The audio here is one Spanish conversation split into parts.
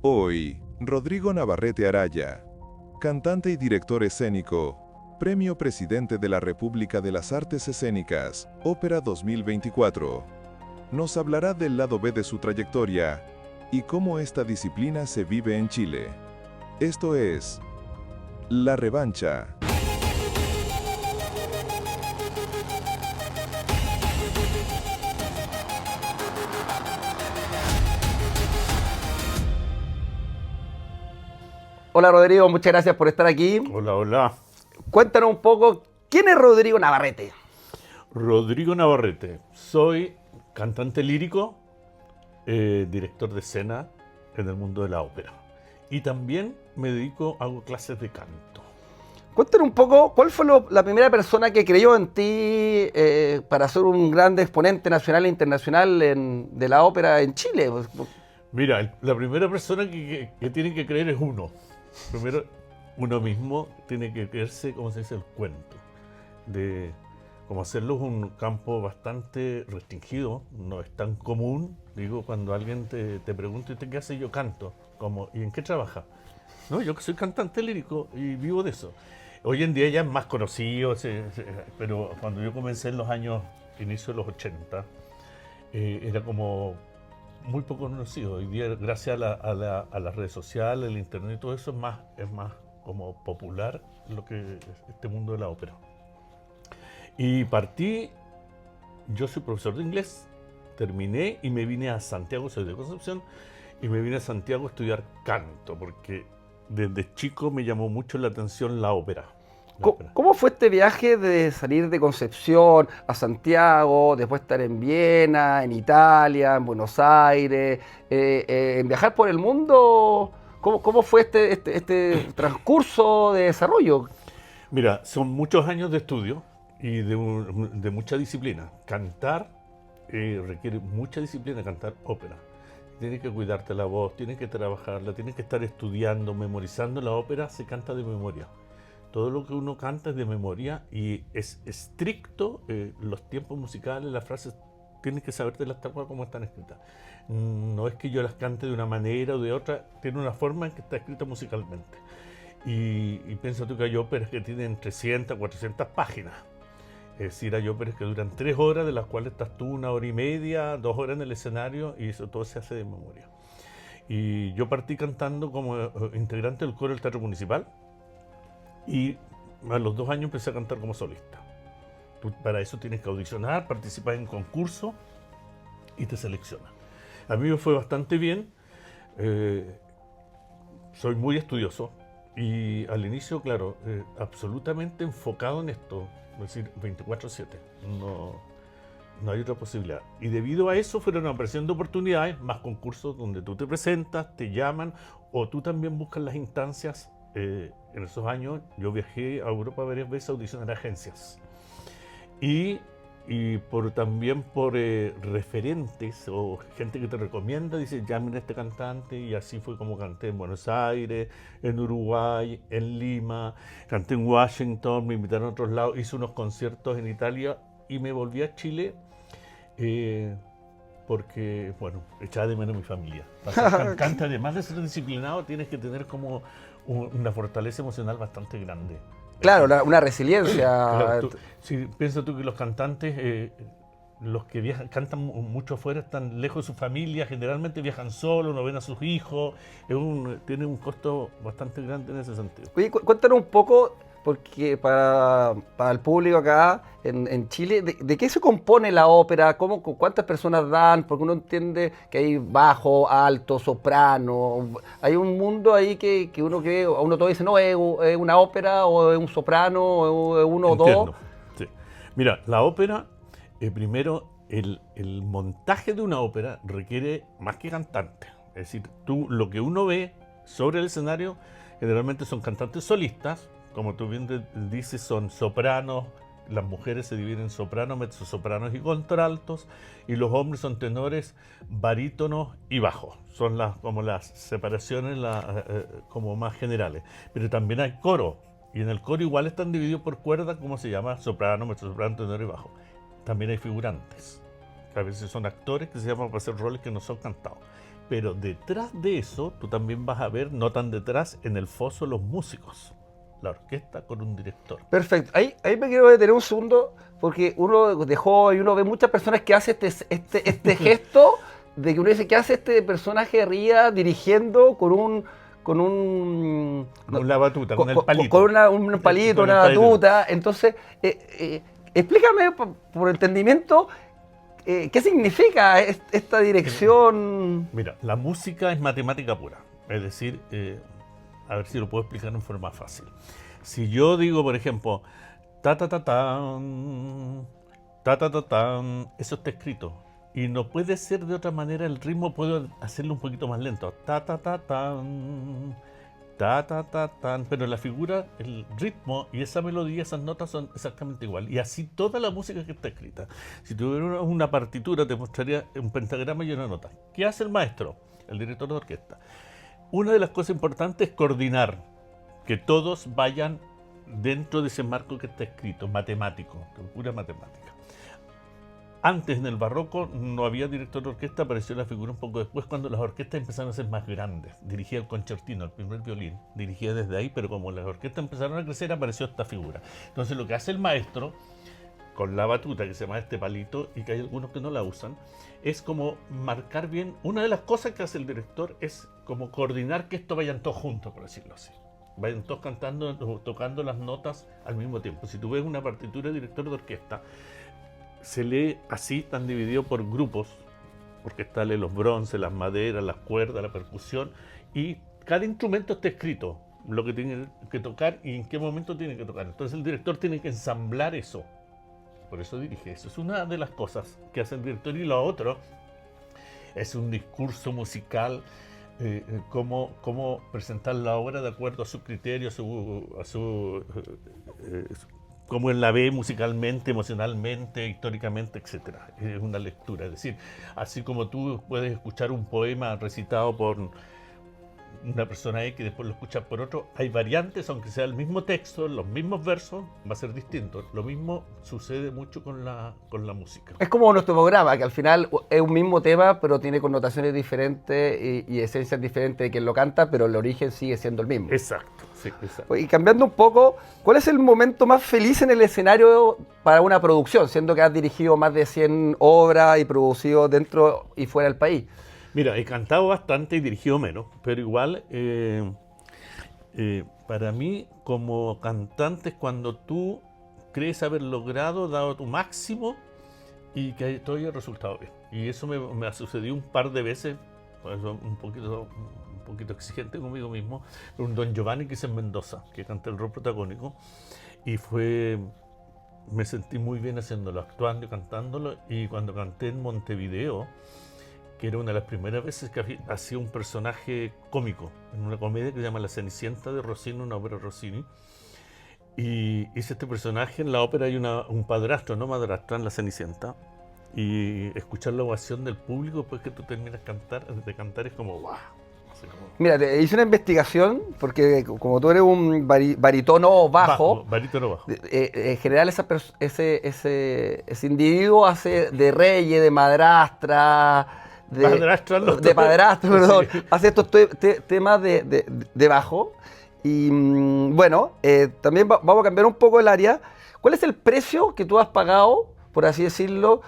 Hoy, Rodrigo Navarrete Araya, cantante y director escénico, Premio Presidente de la República de las Artes Escénicas, Ópera 2024, nos hablará del lado B de su trayectoria y cómo esta disciplina se vive en Chile. Esto es La Revancha. Hola Rodrigo, muchas gracias por estar aquí. Hola, hola. Cuéntanos un poco, ¿quién es Rodrigo Navarrete? Rodrigo Navarrete. Soy cantante lírico, director de escena en el mundo de la ópera. Y también hago clases de canto. Cuéntanos un poco, ¿cuál fue la primera persona que creyó en ti para ser un gran exponente nacional e internacional de la ópera en Chile? Mira, la primera persona que tiene que creer es uno. Primero, uno mismo tiene que creerse, como se dice, el cuento. Como hacerlo es un campo bastante restringido, no es tan común. Digo, cuando alguien te pregunta, ¿qué hace? Yo canto. ¿Y en qué trabaja? No, yo que soy cantante lírico y vivo de eso. Hoy en día ya es más conocido, pero cuando yo comencé en los años, inicio de los 80, era como muy poco conocido. Hoy día, gracias a las redes sociales, el internet y todo eso, es más como popular lo que es este mundo de la ópera. Y yo soy profesor de inglés, terminé y me vine a Santiago, soy de Concepción, y me vine a Santiago a estudiar canto, porque desde chico me llamó mucho la atención la ópera. ¿Cómo fue este viaje de salir de Concepción a Santiago, después estar en Viena, en Italia, en Buenos Aires, en viajar por el mundo? ¿Cómo fue este transcurso de desarrollo? Mira, son muchos años de estudio y de mucha disciplina. Cantar requiere mucha disciplina, cantar ópera. Tienes que cuidarte la voz, tienes que trabajarla, tienes que estar estudiando, memorizando. La ópera se canta de memoria. Todo lo que uno canta es de memoria y es estricto. Los tiempos musicales, las frases, tienes que sabértelas tal cual como están escritas. No es que yo las cante de una manera o de otra, tiene una forma en que está escrita musicalmente. Y piensa tú que hay óperas que tienen 300, 400 páginas. Es decir, hay óperas que duran 3 horas, de las cuales estás tú 1 hora y media, 2 horas en el escenario, y eso todo se hace de memoria. Y yo partí cantando como integrante del coro del Teatro Municipal, y a los 2 años empecé a cantar como solista. Tú para eso tienes que audicionar, participar en concursos y te seleccionan. A mí me fue bastante bien, soy muy estudioso y al inicio, claro, absolutamente enfocado en esto, es decir, 24/7, no hay otra posibilidad. Y debido a eso fueron apareciendo oportunidades, más concursos donde tú te presentas, te llaman o tú también buscas las instancias. En esos años yo viajé a Europa varias veces a audicionar a agencias y también por referentes o gente que te recomienda, dice llamen a este cantante, y así fue como canté en Buenos Aires, en Uruguay, en Lima, canté en Washington, me invitaron a otros lados, hice unos conciertos en Italia y me volví a Chile porque, bueno, echaba de menos a mi familia. Para ser cantante, además de ser disciplinado, tienes que tener como una fortaleza emocional bastante grande. Claro, una resiliencia. Claro, piensa tú que los cantantes, los que cantan mucho afuera, están lejos de su familia, generalmente viajan solos, no ven a sus hijos, tiene un costo bastante grande en ese sentido. Oye, cuéntanos un poco, porque para el público acá en Chile, ¿de qué se compone la ópera? ¿Cuántas personas dan? Porque uno entiende que hay bajo, alto, soprano. Hay un mundo ahí que uno cree, uno todo dice, no, es una ópera, o es un soprano, o es uno o dos. Sí. Mira, la ópera, primero, el montaje de una ópera requiere más que cantante. Es decir, lo que uno ve sobre el escenario generalmente son cantantes solistas. Como tú bien dices, son sopranos, las mujeres se dividen en sopranos, mezzosopranos y contraltos, y los hombres son tenores, barítonos y bajos. Son como las separaciones como más generales. Pero también hay coro, y en el coro igual están divididos por cuerdas, como se llama, soprano, mezzosoprano, tenor y bajo. También hay figurantes, que a veces son actores que se llaman para hacer roles que no son cantados. Pero detrás de eso, tú también vas a ver, no tan detrás, en el foso los músicos, la orquesta con un director. Perfecto. Ahí me quiero detener un segundo, porque uno de joven, uno ve muchas personas que hacen este gesto de que uno dice que hace este personaje arriba dirigiendo con la batuta, con el palito. Con un palito, Con el una palito. batuta. Entonces, explícame por entendimiento qué significa esta dirección. Mira, la música es matemática pura. Es decir, a ver si lo puedo explicar en forma fácil. Si yo digo, por ejemplo, ta ta ta tan, ta ta ta tan, eso está escrito. Y no puede ser de otra manera, el ritmo puedo hacerlo un poquito más lento. Ta ta ta tan, ta ta ta tan. Pero la figura, el ritmo y esa melodía, esas notas son exactamente igual. Y así toda la música que está escrita. Si tuviera una partitura, te mostraría un pentagrama y una nota. ¿Qué hace el maestro, el director de orquesta? Una de las cosas importantes es coordinar, que todos vayan dentro de ese marco que está escrito, matemático, pura matemática. Antes, en el barroco, no había director de orquesta, apareció la figura un poco después, cuando las orquestas empezaron a ser más grandes. Dirigía el concertino, el primer violín, dirigía desde ahí, pero como las orquestas empezaron a crecer, apareció esta figura. Entonces lo que hace el maestro, con la batuta, que se llama este palito, y que hay algunos que no la usan, es como marcar bien. Una de las cosas que hace el director es como coordinar que esto vayan todos juntos, por decirlo así. Vayan todos cantando, tocando las notas al mismo tiempo. Si tú ves una partitura de director de orquesta, se lee así, están divididos por grupos, porque está los bronces, las maderas, las cuerdas, la percusión, y cada instrumento está escrito, lo que tiene que tocar y en qué momento tiene que tocar. Entonces el director tiene que ensamblar eso, por eso dirige. Eso es una de las cosas que hace el director. Y lo otro es un discurso musical, cómo presentar la obra de acuerdo a su criterio, cómo él la ve musicalmente, emocionalmente, históricamente, etc. Es una lectura. Es decir, así como tú puedes escuchar un poema recitado por una persona X y después lo escuchas por otro, hay variantes, aunque sea el mismo texto, los mismos versos, va a ser distinto. Lo mismo sucede mucho con la música. Es como nuestro programa, que al final es un mismo tema, pero tiene connotaciones diferentes y esencias diferentes de quien lo canta, pero el origen sigue siendo el mismo. Exacto, sí, exacto. Y cambiando un poco, ¿cuál es el momento más feliz en el escenario para una producción, siendo que has dirigido más de 100 obras y producido dentro y fuera del país? Mira, he cantado bastante y dirigido menos, pero igual, para mí, como cantante, es cuando tú crees haber logrado, dado tu máximo y que todo haya resultado bien. Y eso me ha sucedido un par de veces, por eso un poquito exigente conmigo mismo, un Don Giovanni que hice en Mendoza, que canté el rol protagónico, y me sentí muy bien haciéndolo, actuando y cantándolo. Y cuando canté en Montevideo, que era una de las primeras veces que hacía un personaje cómico en una comedia que se llama La Cenicienta de Rossini, una ópera de Rossini, y hice este personaje. En la ópera hay un padrastro, no madrastra, en La Cenicienta, y escuchar la ovación del público después que tú terminas de cantar es como ¡guau! Mira, te hice una investigación, porque como tú eres un barítono bajo, Barítono bajo. En general ese individuo hace de rey, de madrastra, de padrastro, perdón, sí. Hace estos temas de bajo. Y bueno, también vamos a cambiar un poco el área. ¿Cuál es el precio que tú has pagado, por así decirlo,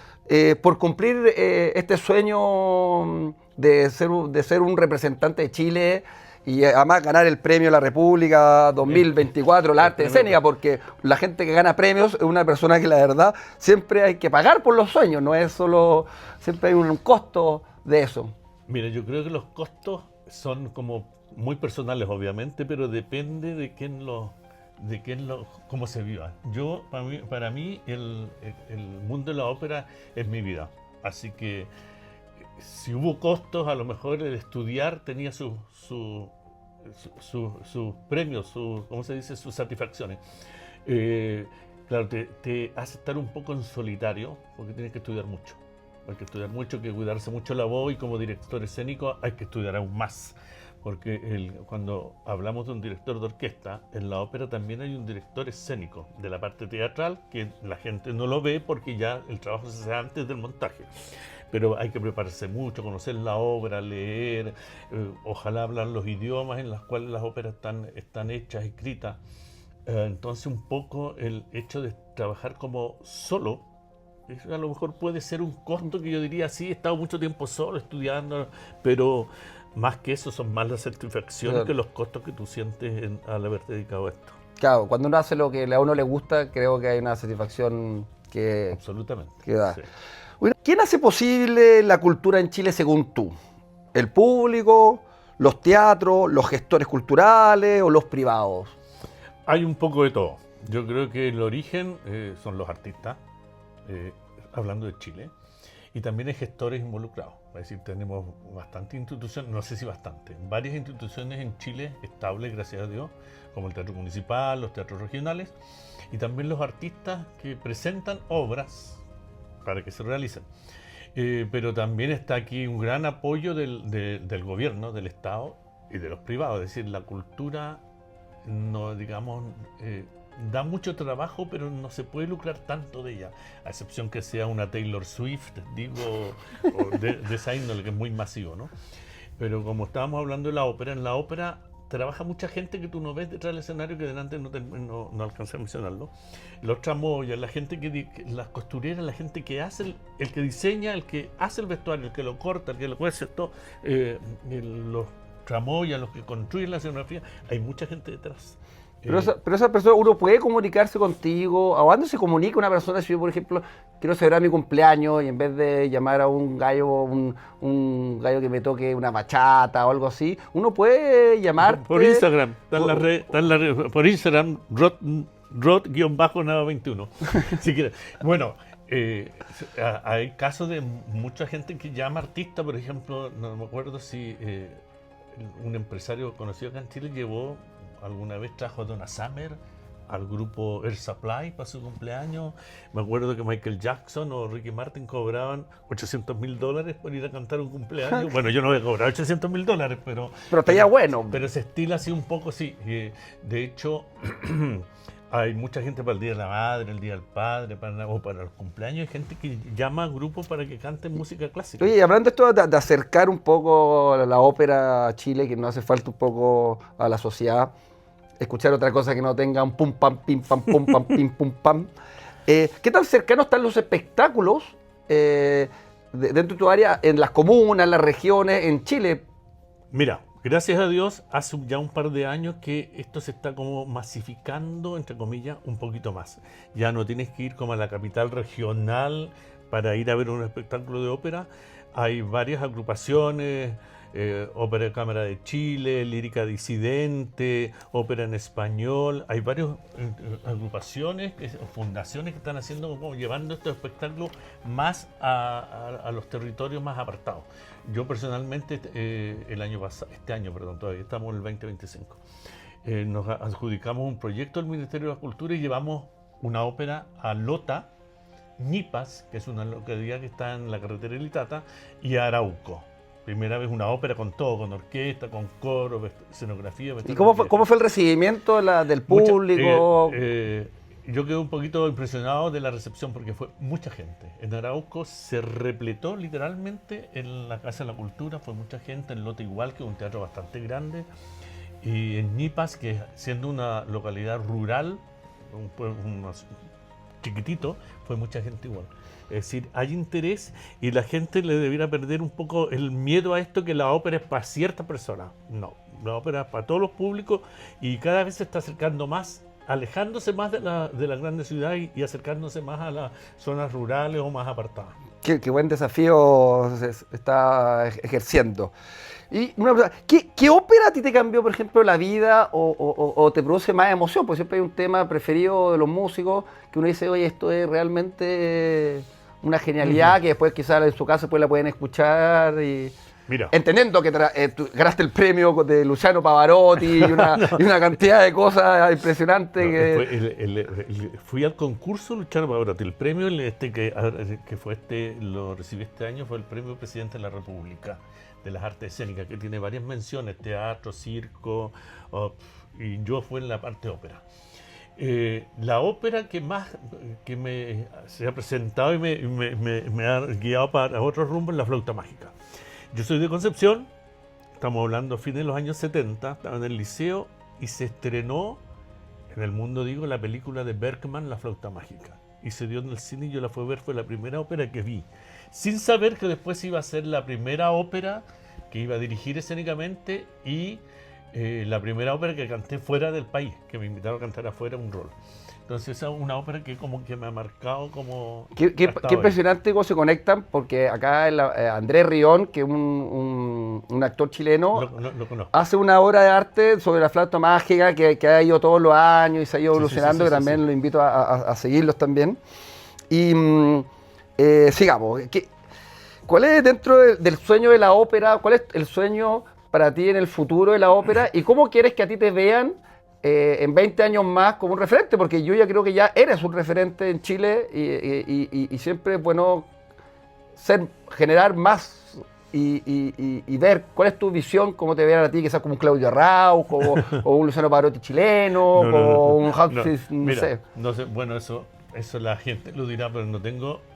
por cumplir este sueño de ser un representante de Chile y además ganar el premio de la República 2024, la arte escénica? Porque la gente que gana premios es una persona que la verdad siempre hay que pagar por los sueños, no es solo, siempre hay un costo de eso. Mira, yo creo que los costos son como muy personales, obviamente, pero depende de cómo se viva. Para mí el mundo de la ópera es mi vida, así que si hubo costos, a lo mejor el estudiar tenía sus premios, ¿cómo se dice? Sus satisfacciones. Claro, te hace estar un poco en solitario, porque tienes que estudiar mucho. Hay que estudiar mucho, hay que cuidarse mucho la voz, y como director escénico hay que estudiar aún más. Porque cuando hablamos de un director de orquesta, en la ópera también hay un director escénico de la parte teatral, que la gente no lo ve porque ya el trabajo se hace antes del montaje. pero hay que prepararse mucho, conocer la obra, leer, ojalá hablar los idiomas en los cuales las óperas están hechas, escritas. Entonces un poco el hecho de trabajar como solo, eso a lo mejor puede ser un costo que yo diría, sí, he estado mucho tiempo solo estudiando, pero más que eso son más las satisfacciones Claro. que los costos que tú sientes al haberte dedicado a esto. Claro, cuando uno hace lo que a uno le gusta, creo que hay una satisfacción que Absolutamente. da. Sí. Bueno, ¿quién hace posible la cultura en Chile según tú? ¿El público, los teatros, los gestores culturales o los privados? Hay un poco de todo. Yo creo que el origen son los artistas, hablando de Chile, y también hay gestores involucrados. Es decir, tenemos bastantes instituciones, no sé si bastante, varias instituciones en Chile estables, gracias a Dios, como el Teatro Municipal, los teatros regionales, y también los artistas que presentan obras para que se realicen. Pero también está aquí un gran apoyo del gobierno, del Estado y de los privados. Es decir, la cultura no, digamos, da mucho trabajo, pero no se puede lucrar tanto de ella, a excepción que sea una Taylor Swift, digo, o de esa índole, que es muy masivo, ¿no? Pero como estábamos hablando de la ópera, en la ópera trabaja mucha gente que tú no ves detrás del escenario, que delante no alcancé a mencionarlo. Los tramoyas, la gente las costureras, la gente que hace, el que diseña, el que hace el vestuario, el que lo corta, el que lo cuece, todo, los tramoyas, los que construyen la escenografía, hay mucha gente detrás. Pero esa persona, uno puede comunicarse contigo. ¿A dónde se comunica una persona? Si yo, por ejemplo, quiero celebrar mi cumpleaños y en vez de llamar a un gallo, un gallo que me toque una bachata o algo así, uno puede llamar por Instagram, está en la red, por Instagram, Rod-Nava21. Si quieres. Bueno, hay casos de mucha gente que llama artista, por ejemplo, no me acuerdo si un empresario conocido acá en Chile llevó alguna vez, trajo a Donna Summer al grupo Air Supply para su cumpleaños. Me acuerdo que Michael Jackson o Ricky Martin cobraban $800,000 por ir a cantar un cumpleaños. Bueno, yo no voy a cobrar $800,000, pero estaría bueno. Pero se estila así un poco, sí. De hecho, hay mucha gente para el Día de la Madre, el Día del Padre, o para los cumpleaños. Hay gente que llama a grupos para que canten música clásica. Oye, y hablando de esto de acercar un poco la ópera a Chile, que nos hace falta un poco a la sociedad, escuchar otra cosa que no tenga un pum pam, pim pam, pum pam, pim pum pam. ¿Qué tan cercanos están los espectáculos dentro de tu área, en las comunas, en las regiones, en Chile? Mira, gracias a Dios, hace ya un par de años que esto se está como masificando, entre comillas, un poquito más. Ya no tienes que ir como a la capital regional para ir a ver un espectáculo de ópera. Hay varias agrupaciones, Ópera de Cámara de Chile, Lírica Disidente, Ópera en Español. Hay varias agrupaciones, fundaciones que están haciendo, como llevando estos espectáculos más a los territorios más apartados. Yo personalmente, este año, todavía estamos en el 2025, nos adjudicamos un proyecto del Ministerio de la Cultura y llevamos una ópera a Lota, Ñipas, que es una localidad que está en la carretera de Litata, y a Arauco. Primera vez una ópera con todo, con orquesta, con coro, escenografía. ¿Y cómo fue el recibimiento del público? Yo quedé un poquito impresionado de la recepción porque fue mucha gente. En Arauco se repletó literalmente en la Casa de la Cultura, fue mucha gente, en Lota igual, que es un teatro bastante grande. Y en Ñipas, que siendo una localidad rural, un pueblo chiquitito, fue mucha gente igual. Es decir, hay interés y la gente le debiera perder un poco el miedo a esto, que la ópera es para ciertas personas. No, la ópera es para todos los públicos y cada vez se está acercando más, alejándose más de la grande ciudad y acercándose más a las zonas rurales o más apartadas. Qué buen desafío se está ejerciendo. Y una pregunta, ¿qué ópera a ti te cambió, por ejemplo, la vida o te produce más emoción? Porque siempre hay un tema preferido de los músicos que uno dice, oye, esto es realmente una genialidad, que después quizás en su casa pues la pueden escuchar y... Mira. Entendiendo que tú ganaste el premio de Luciano Pavarotti y una cantidad de cosas impresionantes. Fui al concurso Luciano Pavarotti. El premio lo recibí este año fue el premio Presidente de la República de las Artes Escénicas, que tiene varias menciones, teatro, circo, y yo fui en la parte ópera. La ópera que más se ha presentado y me ha guiado para otros rumbos es La Flauta Mágica. Yo soy de Concepción, estamos hablando a fines de los años 70, estaba en el liceo y se estrenó, en el mundo digo, la película de Bergman, La Flauta Mágica. Y se dio en el cine y yo la fui a ver, fue la primera ópera que vi, sin saber que después iba a ser la primera ópera que iba a dirigir escénicamente y la primera ópera que canté fuera del país, que me invitaron a cantar afuera un rol. Entonces esa es una ópera que como que me ha marcado como... Qué impresionante cómo se conectan, porque acá Andrés Rión, que es un actor chileno, lo conozco. hace una obra de arte sobre la flauta mágica que ha ido todos los años y se ha ido evolucionando, que también lo invito a seguirlos también. Y sigamos. ¿Cuál es dentro del sueño de la ópera? ¿Cuál es el sueño para ti en el futuro de la ópera? ¿Y cómo quieres que a ti te vean en 20 años más como un referente? Porque yo ya creo que ya eres un referente en Chile y siempre es bueno generar más y ver cuál es tu visión, cómo te vean a ti, quizás como un Claudio Arrau, o un Luciano Pavarotti chileno, o un Humphrey, no sé. No sé. Bueno, eso la gente lo dirá, pero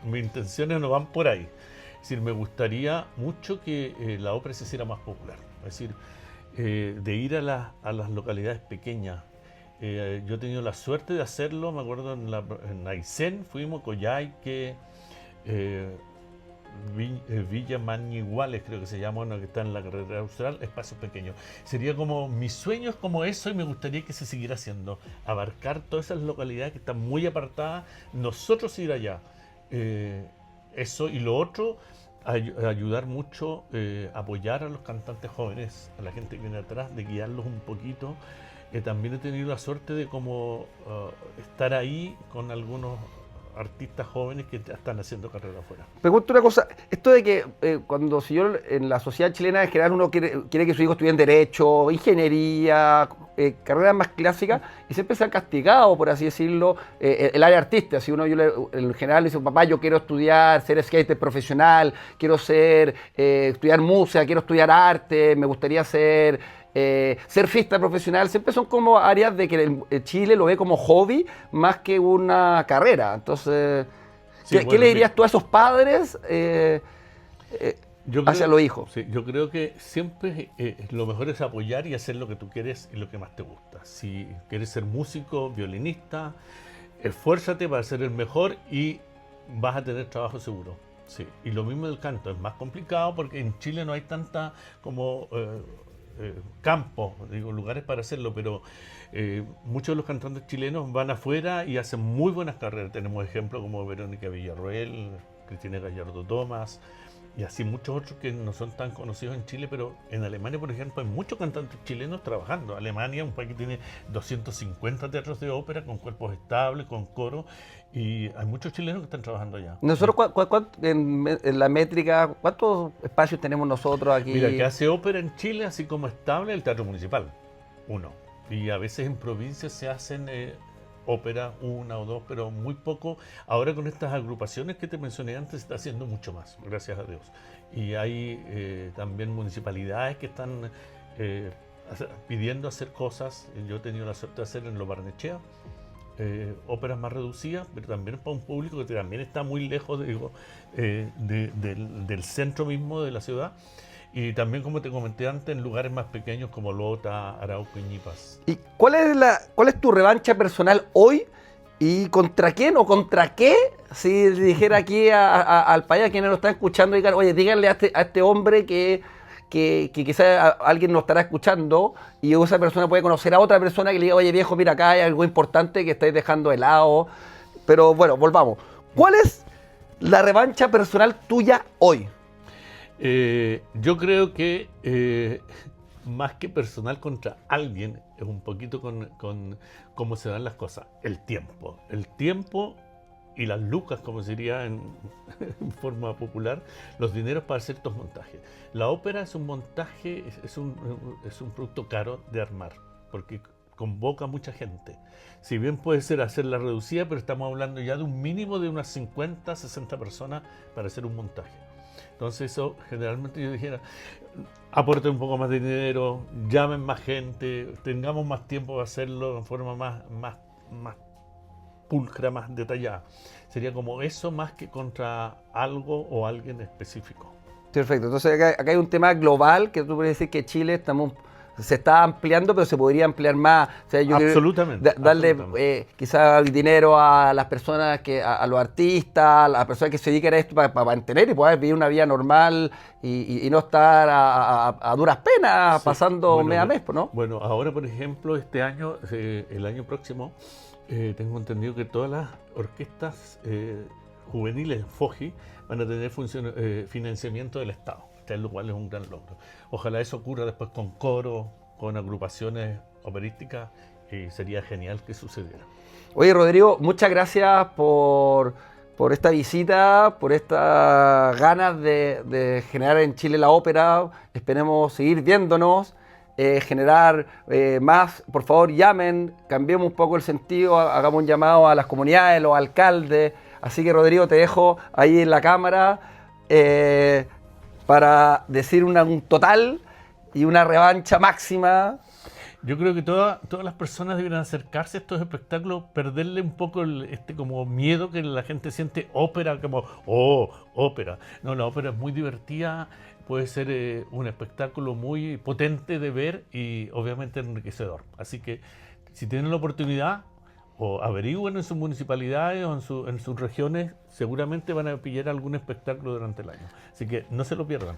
mis intenciones no van por ahí. Es decir, me gustaría mucho que la ópera se hiciera más popular. Es decir, de ir a las localidades pequeñas. Yo he tenido la suerte de hacerlo, me acuerdo en Aysén, fuimos, Coyhaique, Villa Mañiguales, creo que se llama, uno que está en la carretera austral, espacios pequeños. Sería como, mi sueño es como eso y me gustaría que se siguiera haciendo, abarcar todas esas localidades que están muy apartadas, nosotros ir allá. Eso y lo otro, ayudar mucho, apoyar a los cantantes jóvenes, a la gente que viene atrás, de guiarlos un poquito. También he tenido la suerte de como estar ahí con algunos artistas jóvenes que están haciendo carrera afuera. Pregunto una cosa, esto de que en la sociedad chilena en general uno quiere que sus hijos estudien Derecho, Ingeniería, carreras más clásicas, y siempre se han castigado, por así decirlo, el área artística. Si en general le dice, papá, yo quiero estudiar, ser skater profesional, quiero estudiar música, quiero estudiar arte, me gustaría ser surfista profesional, siempre son como áreas de que Chile lo ve como hobby más que una carrera. Entonces, ¿qué le dirías tú a esos padres hacia los hijos? Sí, yo creo que siempre lo mejor es apoyar y hacer lo que tú quieres y lo que más te gusta. Si quieres ser músico, violinista, esfuérzate para ser el mejor y vas a tener trabajo seguro. Sí. Y lo mismo del canto, es más complicado porque en Chile no hay tanta como... campos, lugares para hacerlo, pero muchos de los cantantes chilenos van afuera y hacen muy buenas carreras. Tenemos ejemplos como Verónica Villarroel, Cristina Gallardo Tomás y así muchos otros que no son tan conocidos en Chile, pero en Alemania, por ejemplo, hay muchos cantantes chilenos trabajando. Alemania, un país que tiene 250 teatros de ópera con cuerpos estables, con coro, y hay muchos chilenos que están trabajando allá. Nosotros, en la métrica, ¿cuántos espacios tenemos nosotros aquí? Mira, que hace ópera en Chile, así como estable, el Teatro Municipal, uno. Y a veces en provincias se hacen ópera, una o dos, pero muy poco. Ahora con estas agrupaciones que te mencioné antes se está haciendo mucho más, gracias a Dios. Y hay también municipalidades que están pidiendo hacer cosas. Yo he tenido la suerte de hacer en Lo Barnechea óperas más reducidas, pero también para un público que también está muy lejos, del centro mismo de la ciudad. Y también, como te comenté antes, en lugares más pequeños como Lota, Arauco y Ñipas. ¿Y cuál es tu revancha personal hoy? ¿Y contra quién o contra qué? Si dijera aquí al país, a quienes lo están escuchando, digan, oye, díganle a este hombre que quizás alguien nos estará escuchando y esa persona puede conocer a otra persona que le diga, oye viejo, mira, acá hay algo importante que estáis dejando de lado. Pero bueno, volvamos. ¿Cuál es la revancha personal tuya hoy? Yo creo que más que personal contra alguien, es un poquito con cómo se dan las cosas. El tiempo y las lucas, como se diría en forma popular, los dineros para hacer estos montajes. La ópera es un montaje, es un producto caro de armar, porque convoca mucha gente. Si bien puede ser hacerla reducida, pero estamos hablando ya de un mínimo de unas 50, 60 personas para hacer un montaje. Entonces eso, generalmente yo dijera, aporten un poco más de dinero, llamen más gente, tengamos más tiempo para hacerlo de forma más más pulcra, más detallada. Sería como eso más que contra algo o alguien específico. Perfecto, entonces acá hay un tema global que tú puedes decir que Chile se está ampliando, pero se podría ampliar más. O sea, yo Absolutamente. darle quizás dinero a las personas, a los artistas, a las personas que se dedican a esto para mantener y poder vivir una vida normal y no estar a duras penas pasando mes a mes, ¿no? Bueno, ahora por ejemplo, este año, el año próximo, tengo entendido que todas las orquestas juveniles FOGI van a tener financiamiento del Estado, lo cual es un gran logro. Ojalá eso ocurra después con coros, con agrupaciones operísticas, sería genial que sucediera. Oye, Rodrigo, muchas gracias por esta visita, por estas ganas de generar en Chile la ópera. Esperemos seguir viéndonos, generar más. Por favor, llamen, cambiemos un poco el sentido, hagamos un llamado a las comunidades, los alcaldes. Así que, Rodrigo, te dejo ahí en la cámara para decir un total y una revancha máxima. Yo creo que todas las personas deben acercarse a estos espectáculos, perderle un poco como miedo que la gente siente ópera, como, oh, ópera. No, la ópera es muy divertida, puede ser un espectáculo muy potente de ver y obviamente enriquecedor. Así que si tienen la oportunidad, o averigüen en sus municipalidades o en sus regiones, seguramente van a pillar algún espectáculo durante el año. Así que no se lo pierdan.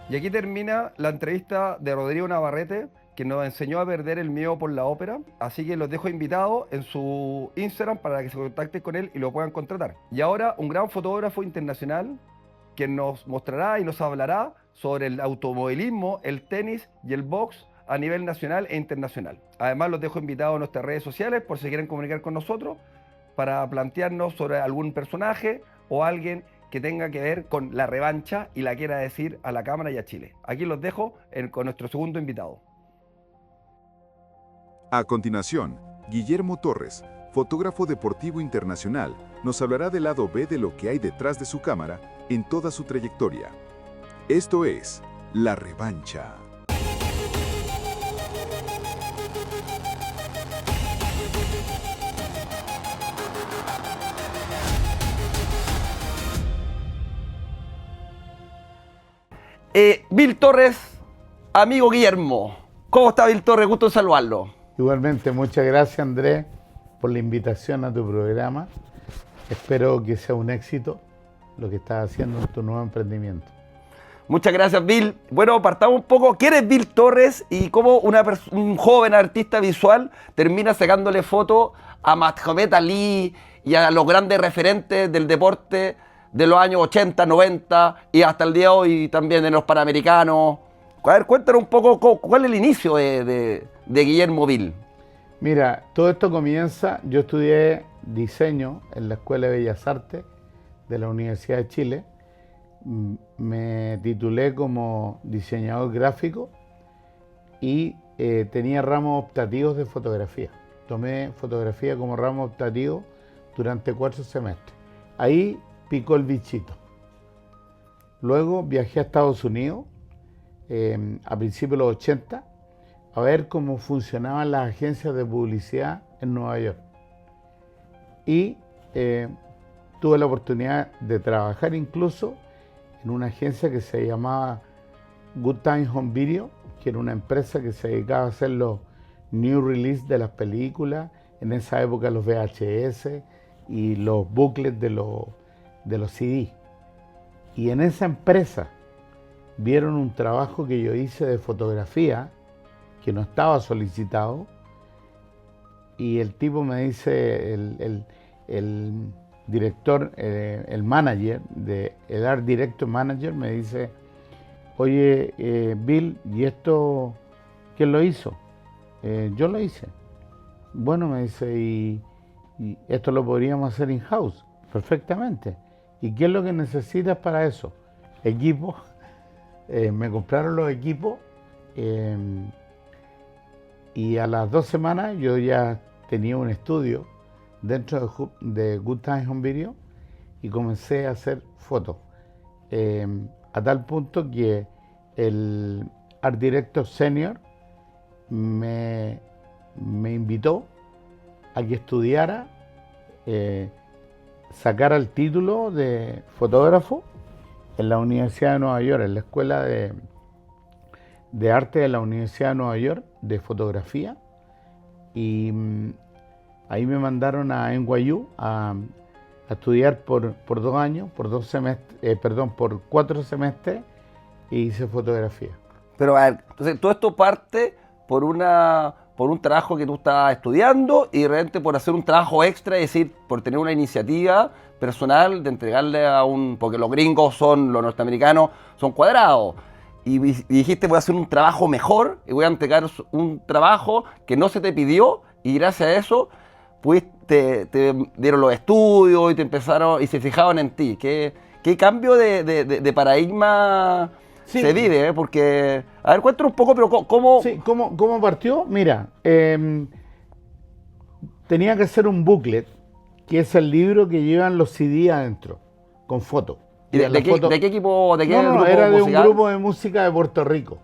Y aquí termina la entrevista de Rodrigo Navarrete, que nos enseñó a perder el miedo por la ópera. Así que los dejo invitados en su Instagram para que se contacten con él y lo puedan contratar. Y ahora un gran fotógrafo internacional que nos mostrará y nos hablará sobre el automovilismo, el tenis y el box a nivel nacional e internacional. Además los dejo invitados a nuestras redes sociales por si quieren comunicar con nosotros para plantearnos sobre algún personaje o alguien que tenga que ver con la revancha y la quiera decir a la Cámara y a Chile. Aquí los dejo con nuestro segundo invitado. A continuación, Guillermo Torres, fotógrafo deportivo internacional, nos hablará del lado B de lo que hay detrás de su cámara en toda su trayectoria. Esto es La Revancha. Bill Torres, amigo Guillermo. ¿Cómo está Bill Torres? Gusto en saludarlo. Igualmente, muchas gracias Andrés por la invitación a tu programa. Espero que sea un éxito lo que estás haciendo en tu nuevo emprendimiento. Muchas gracias, Bill. Bueno, partamos un poco. ¿Quién es Bill Torres y cómo un joven artista visual termina sacándole fotos a Muhammad Ali y a los grandes referentes del deporte de los años 80, 90 y hasta el día de hoy también en los Panamericanos? A ver, cuéntanos un poco cuál es el inicio de Guillermo Bill. Mira, todo esto comienza, yo estudié diseño en la Escuela de Bellas Artes de la Universidad de Chile. Me titulé como diseñador gráfico y tenía ramos optativos de fotografía. Tomé fotografía como ramo optativo durante 4 semestres. Ahí picó el bichito. Luego viajé a Estados Unidos a principios de los 80 a ver cómo funcionaban las agencias de publicidad en Nueva York. Y tuve la oportunidad de trabajar incluso en una agencia que se llamaba Good Time Home Video, que era una empresa que se dedicaba a hacer los new release de las películas, en esa época los VHS y los booklets de los CD. Y en esa empresa vieron un trabajo que yo hice de fotografía, que no estaba solicitado, y el tipo me dice, el director, el manager, el art director manager me dice, oye, Bill, ¿y esto quién lo hizo? Yo lo hice. Bueno, me dice, y esto lo podríamos hacer in-house, perfectamente. ¿Y qué es lo que necesitas para eso? Equipo. Me compraron los equipos y a las 2 semanas yo ya tenía un estudio dentro de Good Time Home Video y comencé a hacer fotos. A tal punto que el Art Director Senior me invitó a que estudiara, sacara el título de fotógrafo en la Universidad de Nueva York, en la Escuela de Arte de la Universidad de Nueva York, de fotografía. Y ahí me mandaron a NYU a estudiar por 2 años, por 4 semestres, y hice fotografía. Pero a ver, entonces todo esto parte por un trabajo que tú estabas estudiando y de repente por hacer un trabajo extra, es decir, por tener una iniciativa personal de entregarle porque los gringos los norteamericanos son cuadrados. Y dijiste, voy a hacer un trabajo mejor y voy a entregar un trabajo que no se te pidió, y gracias a eso te dieron los estudios y te empezaron y se fijaron en ti. ¿Qué cambio de paradigma se vive? Porque, a ver, cuéntanos un poco, pero ¿cómo? Sí, ¿cómo partió? Mira, tenía que hacer un booklet, que es el libro que llevan los CD adentro, con fotos. ¿Y de qué equipo? ¿De qué No, grupo era de un musical? grupo de música de Puerto Rico.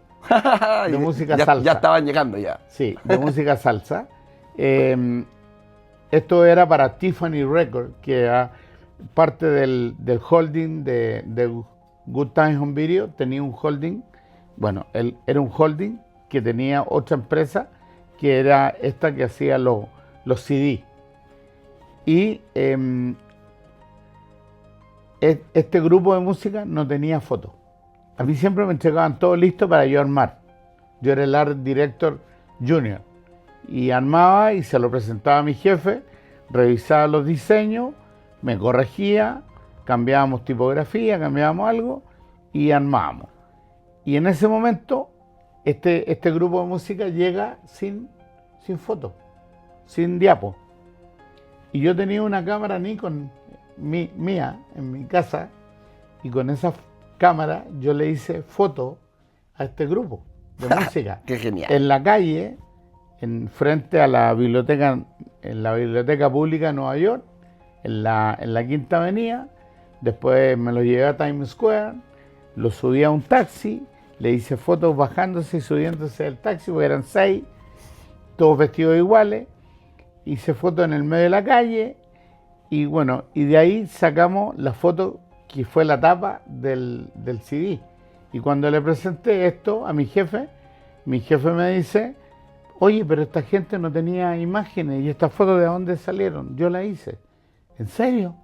De música salsa. Ya estaban llegando ya. Sí, de música salsa. Esto era para Tiffany Records, que era parte del holding de Good Times Home Video. Tenía un holding, bueno, era un holding que tenía otra empresa, que era esta que hacía los CD. Y este grupo de música no tenía fotos. A mí siempre me entregaban todo listo para yo armar. Yo era el Art Director Junior. Y armaba y se lo presentaba a mi jefe, revisaba los diseños, me corregía, cambiábamos tipografía, cambiábamos algo y armábamos. Y en ese momento este grupo de música llega sin fotos, sin diapo. Y yo tenía una cámara Nikon mía en mi casa, y con esa cámara yo le hice fotos a este grupo de música. ¡Qué genial! En la calle, frente a la biblioteca, en la Biblioteca Pública de Nueva York, en la Quinta Avenida. Después me lo llevé a Times Square, lo subí a un taxi, le hice fotos bajándose y subiéndose del taxi, porque eran 6, todos vestidos iguales. Hice fotos en el medio de la calle, y bueno, y de ahí sacamos la foto que fue la tapa del CD. Y cuando le presenté esto a mi jefe me dice: oye, pero esta gente no tenía imágenes, y estas fotos ¿de dónde salieron? Yo las hice. ¿En serio?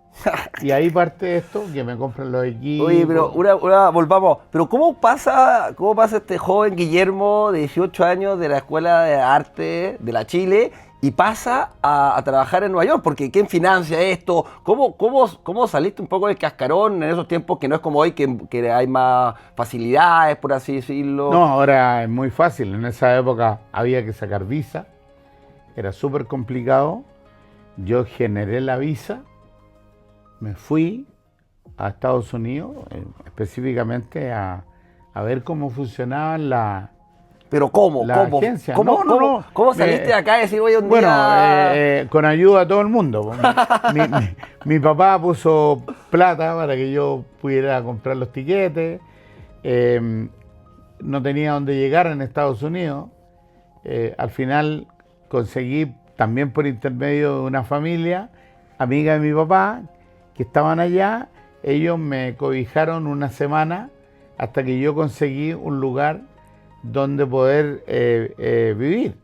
Y ahí parte esto, que me compran los equipos. Oye, pero volvamos. Pero ¿cómo pasa este joven Guillermo de 18 años de la Escuela de Arte de la Chile y pasa a trabajar en Nueva York? Porque ¿quién financia esto? ¿Cómo saliste un poco del cascarón en esos tiempos que no es como hoy, que hay más facilidades, por así decirlo? No, ahora es muy fácil. En esa época había que sacar visa. Era súper complicado. Yo generé la visa. Me fui a Estados Unidos, específicamente a ver cómo funcionaban la agencia. ¿Cómo saliste de acá y decir, oye, un día? Con ayuda de todo el mundo. Mi papá puso plata para que yo pudiera comprar los tiquetes. No tenía dónde llegar en Estados Unidos. Al final conseguí, también por intermedio de una familia amiga de mi papá, que estaban allá. Ellos me cobijaron una semana hasta que yo conseguí un lugar donde poder vivir.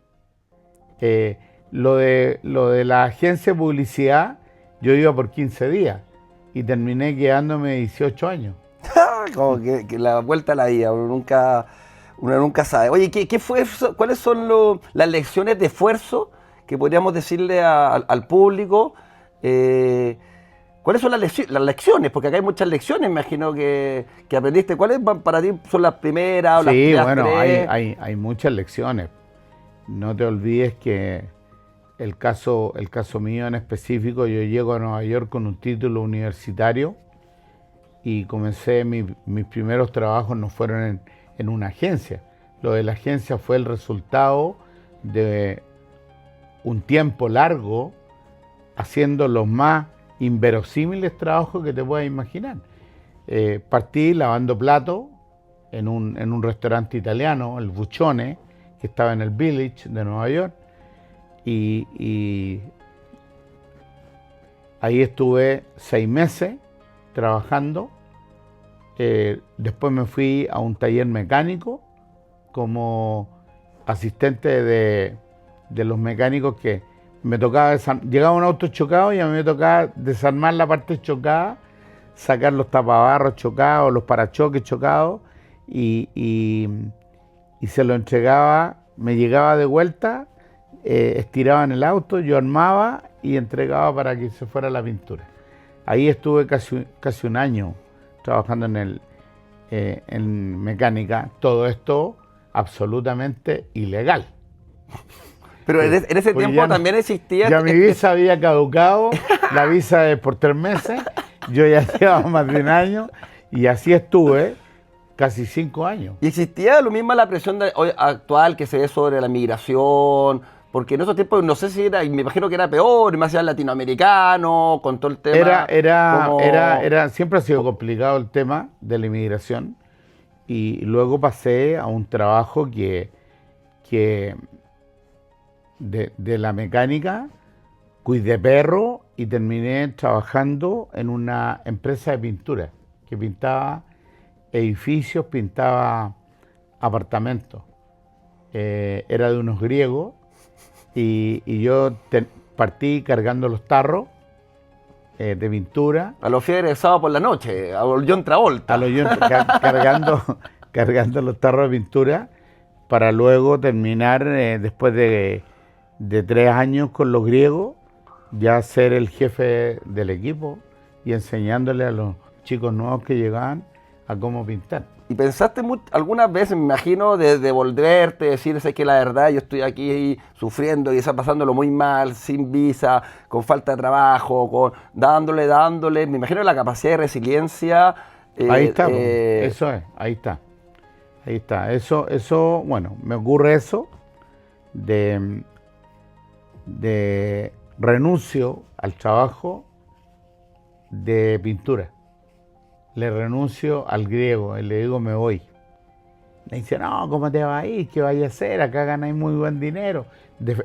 Lo de la agencia de publicidad, yo iba por 15 días y terminé quedándome 18 años. Como que la vuelta a la vida, uno nunca sabe. Oye, ¿cuáles son las lecciones de esfuerzo que podríamos decirle al público? ¿Cuáles son las lecciones? Porque acá hay muchas lecciones, me imagino que aprendiste. ¿Cuáles para ti son las primeras o las primeras bueno, tres? hay muchas lecciones. No te olvides que el caso mío en específico, yo llego a Nueva York con un título universitario y comencé, mis primeros trabajos no fueron en una agencia. Lo de la agencia fue el resultado de un tiempo largo haciendo los más inverosímiles trabajos que te puedas imaginar. Partí lavando platos en un restaurante italiano, el Buchone, que estaba en el Village de Nueva York, y ahí estuve 6 meses trabajando. Después me fui a un taller mecánico como asistente de los mecánicos, que me tocaba llegaba un auto chocado y a mí me tocaba desarmar la parte chocada, sacar los tapabarros chocados, los parachoques chocados, y se lo entregaba, me llegaba de vuelta, estiraba en el auto, yo armaba y entregaba para que se fuera la pintura. Ahí estuve casi un año trabajando en mecánica, todo esto absolutamente ilegal. Pero en ese Pues tiempo también existía... Ya mi visa había caducado, la visa es por 3 meses, yo ya llevaba más de un año, y así estuve casi 5 años. Y existía lo mismo la presión actual que se ve sobre la migración, porque en esos tiempos no sé si era, y me imagino que era peor, más allá latinoamericano, con todo el tema. Siempre ha sido complicado el tema de la inmigración, y luego pasé a un trabajo que de la mecánica, cuidé perro y terminé trabajando en una empresa de pintura que pintaba edificios, pintaba apartamentos. Era de unos griegos, y yo partí cargando los tarros de pintura. A los fiebres sábado por la noche, a John Travolta. Cargando los tarros de pintura, para luego terminar, después de 3 años con los griegos, ya ser el jefe del equipo y enseñándole a los chicos nuevos que llegaban a cómo pintar. ¿Y pensaste algunas veces, me imagino, de volverte, decir, es que la verdad yo estoy aquí sufriendo y está pasándolo muy mal, sin visa, con falta de trabajo, dándole, me imagino la capacidad de resiliencia? Ahí está, eso es, ahí está. Eso, bueno, me ocurre eso, de renuncio al trabajo de pintura. Le renuncio al griego y le digo, me voy. Me dice, no, ¿cómo te vas a ir? ¿Qué vaya a hacer? Acá ganáis muy buen dinero.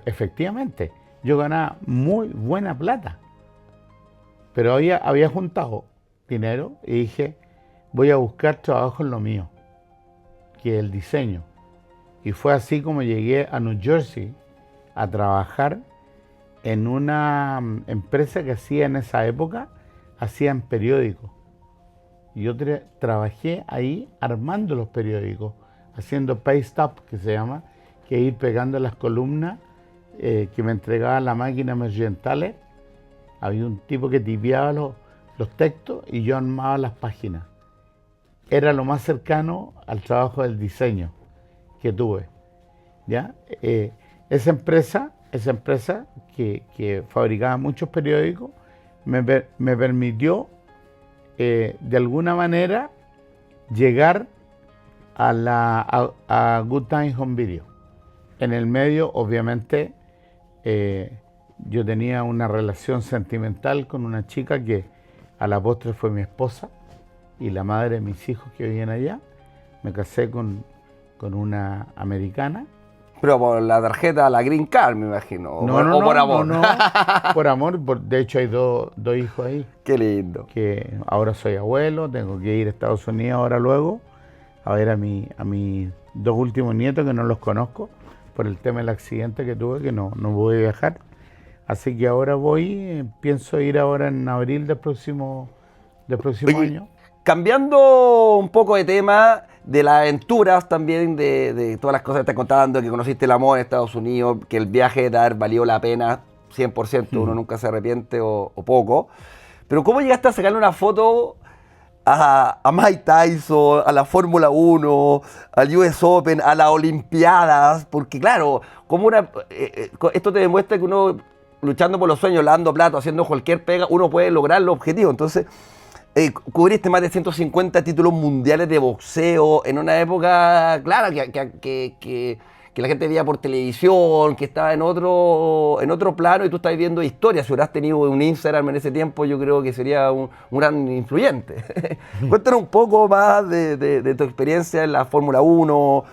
Efectivamente, yo ganaba muy buena plata. Pero había juntado dinero y dije, voy a buscar trabajo en lo mío, que es el diseño. Y fue así como llegué a New Jersey a trabajar en una empresa que hacía en esa época, hacían periódicos. Y yo trabajé ahí armando los periódicos, haciendo paste up, que se llama, que es ir pegando las columnas que me entregaba la máquina Mergentale. Había un tipo que tipeaba los textos y yo armaba las páginas. Era lo más cercano al trabajo del diseño que tuve, ¿ya? Esa empresa que fabricaba muchos periódicos me permitió de alguna manera llegar a Good Time Home Video. En el medio, obviamente, yo tenía una relación sentimental con una chica que a la postre fue mi esposa y la madre de mis hijos que vivían allá. Me casé con una americana. Pero por la tarjeta, la Green Card, me imagino. O por amor. No, por amor. De hecho, hay dos hijos ahí. Qué lindo. Que ahora soy abuelo, tengo que ir a Estados Unidos ahora luego a ver a mis 2 últimos nietos, que no los conozco por el tema del accidente que tuve, que no voy a viajar. Así que ahora pienso ir ahora en abril del próximo año. Cambiando un poco de tema, de las aventuras también, de todas las cosas que estás contando, que conociste el amor en Estados Unidos, que el viaje de valió la pena 100%, uno nunca se arrepiente o poco. Pero ¿cómo llegaste a sacarle una foto a Mike Tyson, a la Fórmula 1, al US Open, a las Olimpiadas? Porque claro, esto te demuestra que uno, luchando por los sueños, lavando platos, haciendo cualquier pega, uno puede lograr los objetivos. Entonces, cubriste más de 150 títulos mundiales de boxeo en una época, claro, que que la gente veía por televisión, que estaba en otro plano y tú estás viendo historias. Si hubieras tenido un Instagram en ese tiempo, yo creo que sería un gran influyente. Cuéntanos un poco más de tu experiencia en la Fórmula 1,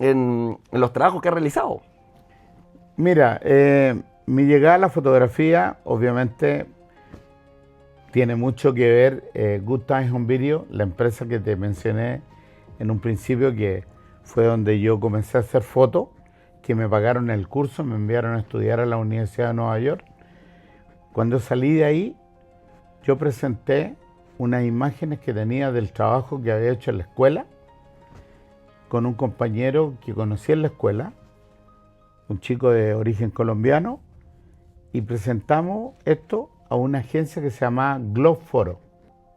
en los trabajos que has realizado. Mira, mi llegada a la fotografía, obviamente, tiene mucho que ver Good Times on Video, la empresa que te mencioné en un principio, que fue donde yo comencé a hacer fotos, que me pagaron el curso, me enviaron a estudiar a la Universidad de Nueva York. Cuando salí de ahí, yo presenté unas imágenes que tenía del trabajo que había hecho en la escuela, con un compañero que conocí en la escuela, un chico de origen colombiano, y presentamos esto a una agencia que se llama Globe Photo,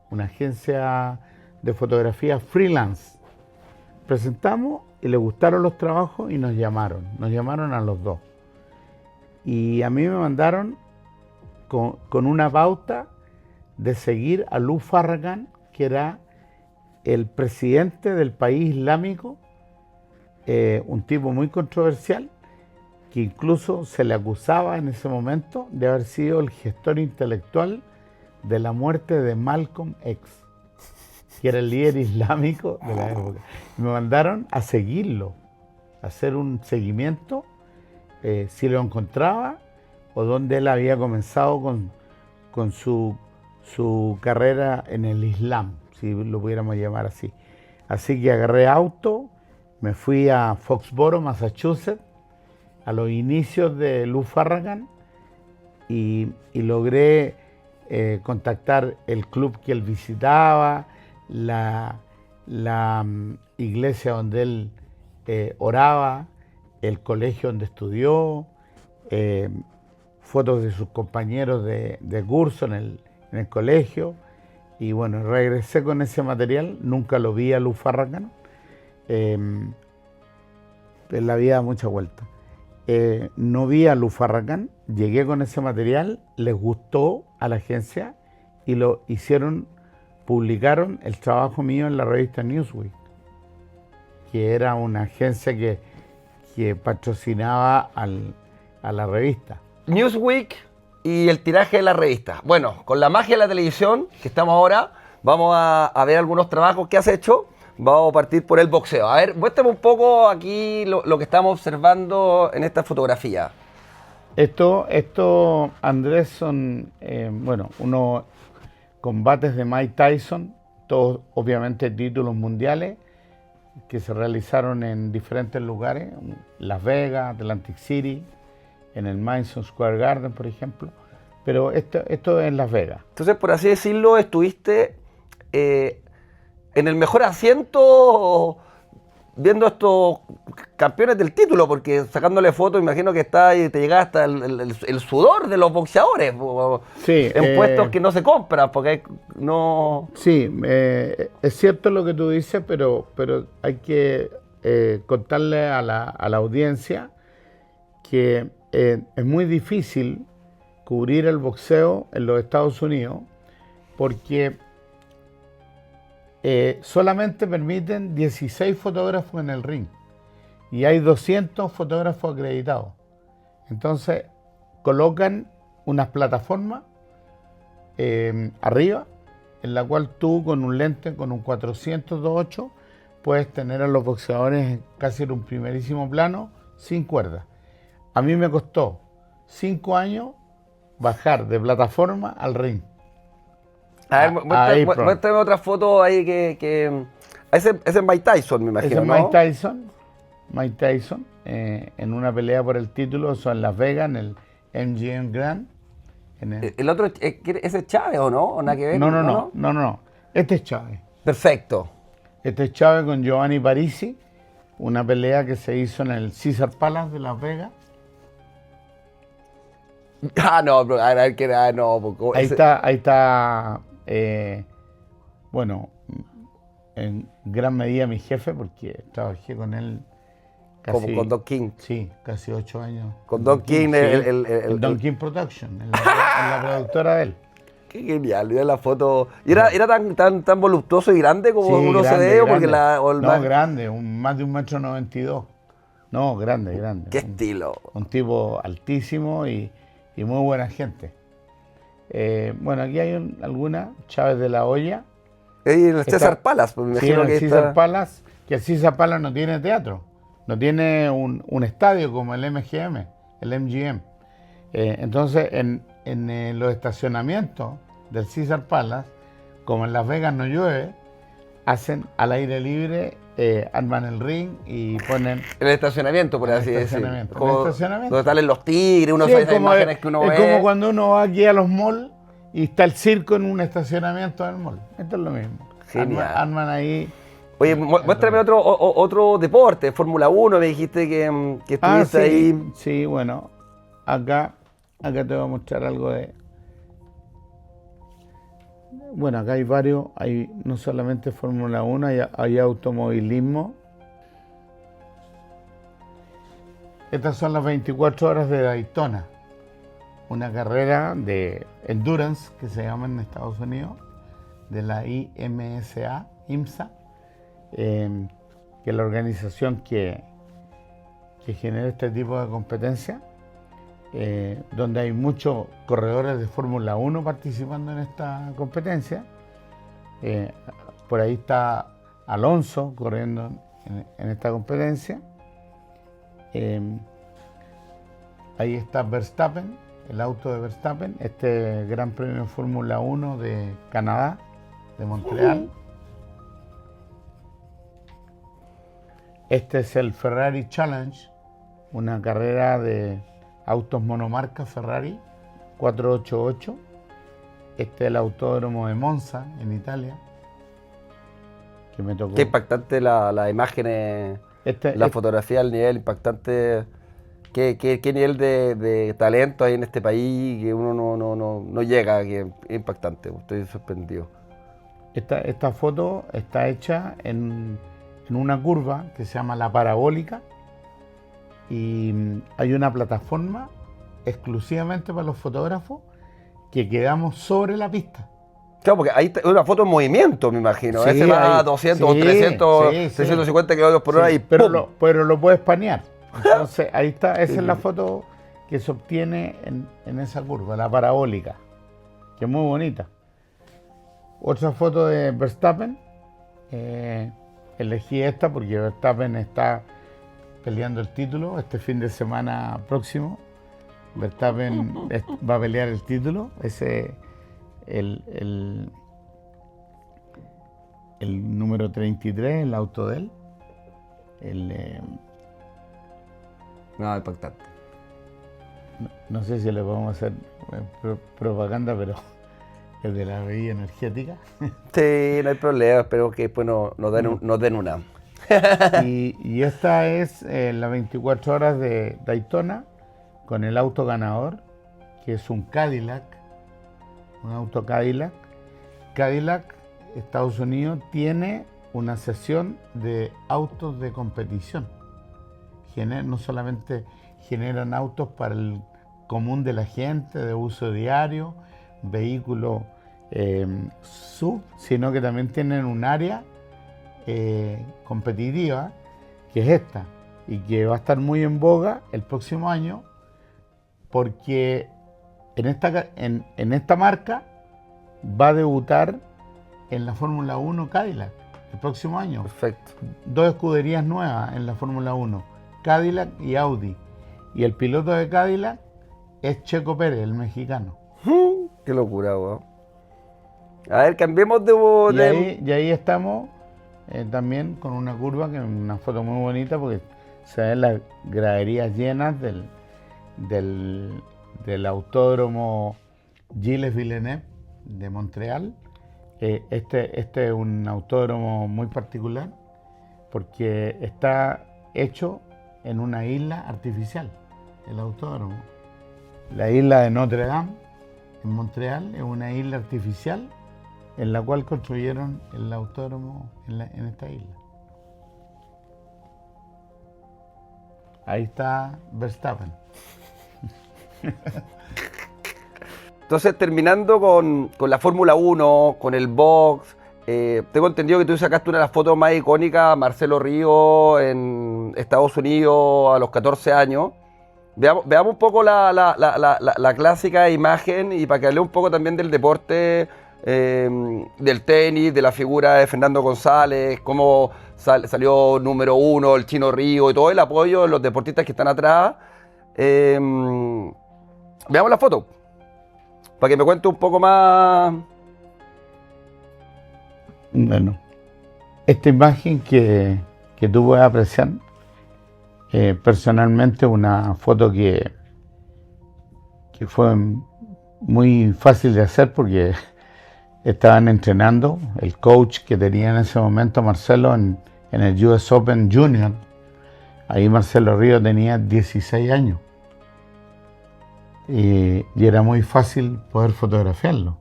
una agencia de fotografía freelance. Presentamos y le gustaron los trabajos y nos llamaron a los dos. Y a mí me mandaron con una pauta de seguir a Lou Farragut, que era el presidente del país islámico, un tipo muy controversial, que incluso se le acusaba en ese momento de haber sido el gestor intelectual de la muerte de Malcolm X, que era el líder islámico de la época. Me mandaron a seguirlo, a hacer un seguimiento, si lo encontraba o dónde él había comenzado con su carrera en el Islam, si lo pudiéramos llamar así. Así que agarré auto, me fui a Foxboro, Massachusetts, a los inicios de Lou Farragut, y logré contactar el club que él visitaba, la iglesia donde él oraba, el colegio donde estudió, fotos de sus compañeros de curso en el colegio. Y bueno, regresé con ese material, nunca lo vi a Lou Farragut. En la vida da mucha vuelta. No vi a Lou Farragut, llegué con ese material, les gustó a la agencia y lo hicieron, publicaron el trabajo mío en la revista Newsweek, que era una agencia que patrocinaba a la revista. Newsweek y el tiraje de la revista. Bueno, con la magia de la televisión que estamos ahora, vamos a ver algunos trabajos que has hecho. Vamos a partir por el boxeo. A ver, muéstrame un poco aquí lo que estamos observando en esta fotografía. Esto Andrés, son, unos combates de Mike Tyson, todos obviamente títulos mundiales, que se realizaron en diferentes lugares, Las Vegas, Atlantic City, en el Madison Square Garden, por ejemplo, pero esto es en Las Vegas. Entonces, por así decirlo, estuviste en el mejor asiento viendo estos campeones del título, porque sacándole fotos, imagino que está y te llega hasta el sudor de los boxeadores, sí, en puestos que no se compran, porque no... Sí, es cierto lo que tú dices, pero hay que contarle a la audiencia que es muy difícil cubrir el boxeo en los Estados Unidos, porque solamente permiten 16 fotógrafos en el ring y hay 200 fotógrafos acreditados. Entonces colocan unas plataformas arriba, en la cual tú con un lente, con un 400-2.8, puedes tener a los boxeadores casi en un primerísimo plano, sin cuerdas. A mí me costó 5 años bajar de plataforma al ring. A ver, muéstrame otra foto ahí que ese es Mike Tyson, me imagino, ese es ¿no? Mike Tyson, en una pelea por el título, eso en Las Vegas, en el MGM Grand. El otro, ¿ese es Chávez o no? ¿O nada que ver? No. Este es Chávez. Perfecto. Este es Chávez con Giovanni Parisi, una pelea que se hizo en el Caesar Palace de Las Vegas. Ah, no, pero a ver, no. Ahí está, bueno, en gran medida mi jefe, porque trabajé con él casi... Como con Don King. Sí, casi 8 años. Con Don King, sí, el Don King Production, en la productora de él. Qué genial, mira la foto. ¿Y era tan voluptuoso y grande como Sí, uno grande, se ve? Porque grande. más... Grande, más de 1,92 m. No, grande, grande. Qué estilo. Un tipo altísimo y muy buena gente. Bueno, aquí hay alguna, Chávez de la Hoya. El César Palace, pues me Sí, imagino el que César está... Palace, que el César Palace no tiene teatro, no tiene un estadio como el MGM, el MGM. Entonces, en los estacionamientos del César Palace, como en Las Vegas no llueve, hacen al aire libre, arman el ring y ponen... El estacionamiento, por El así decirlo. estacionamiento, Como el estacionamiento. donde salen los tigres, uno Sí, ve es esas imágenes que uno es ve. como cuando uno va aquí a los malls y está el circo en un estacionamiento del mall. Esto es lo mismo. Genial. Arman ahí. Oye, muéstrame otro deporte, Fórmula 1, me dijiste que estuviste sí, ahí. sí, bueno, acá te voy a mostrar algo de... Bueno, acá hay varios, hay no solamente Fórmula 1, hay automovilismo. Estas son las 24 horas de Daytona, una carrera de endurance que se llama en Estados Unidos, de la IMSA, que es la organización que genera este tipo de competencia, donde hay muchos corredores de Fórmula 1 participando en esta competencia. Por ahí está Alonso corriendo en esta competencia. Ahí está Verstappen, el auto de Verstappen, este Gran Premio Fórmula 1 de Canadá, de Montreal. Este es el Ferrari Challenge, una carrera de autos monomarca Ferrari 488. Este es el autódromo de Monza, en Italia, que me tocó. Qué impactante las imágenes, la fotografía, el nivel impactante. Qué nivel de talento hay en este país que uno no llega, que es impactante. Estoy sorprendido. Esta foto está hecha en una curva que se llama La Parabólica y hay una plataforma exclusivamente para los fotógrafos que quedamos sobre la pista. Claro, porque ahí está una foto en movimiento, me imagino. Sí, Ese va a ahí- 200 o sí, 300, sí, sí. 350 kilómetros por hora Sí, y pero ¡pum! pero lo puedes panear. Entonces, ahí está, esa Sí, es la sí. foto que se obtiene en esa curva, la parabólica, que es muy bonita. Otra foto de Verstappen. Elegí esta porque Verstappen está peleando el título este fin de semana próximo. Verstappen va a pelear el título. Ese el número 33, el auto de él. No, impactante. No sé si le podemos hacer propaganda, pero el de la bebida energética. Sí, no hay problema. Espero que después nos den una. Y esta es las 24 horas de Daytona con el auto ganador, que es un Cadillac, un auto Cadillac. Cadillac, Estados Unidos, tiene una sección de autos de competición. No solamente generan autos para el común de la gente, de uso diario, vehículos sub, sino que también tienen un área competitiva, que es esta, y que va a estar muy en boga el próximo año, porque en esta marca va a debutar en la Fórmula 1 Cadillac el próximo año. Perfecto. Dos escuderías nuevas en la Fórmula 1, Cadillac y Audi. Y el piloto de Cadillac es Checo Pérez, el mexicano. Qué locura, weón. A ver, cambiemos Y ahí estamos también con una curva, que es una foto muy bonita porque se ven las graderías llenas del autódromo Gilles Villeneuve de Montreal. Este es un autódromo muy particular porque está hecho en una isla artificial, el autódromo. La isla de Notre Dame, en Montreal, es una isla artificial en la cual construyeron el autódromo en esta isla. Ahí está Verstappen. Entonces, terminando con la Fórmula 1, con el box, Tengo entendido que tú sacaste una de las fotos más icónicas, Marcelo Ríos en Estados Unidos a los 14 años. Veamos un poco la clásica imagen y para que hable un poco también del deporte, del tenis, de la figura de Fernando González, cómo salió número 1 el Chino Río y todo el apoyo de los deportistas que están atrás. Veamos la foto, para que me cuente un poco más. Bueno, esta imagen que tú puedes apreciar, personalmente una foto que fue muy fácil de hacer porque estaban entrenando el coach que tenía en ese momento Marcelo en el US Open Junior. Ahí Marcelo Ríos tenía 16 años y era muy fácil poder fotografiarlo,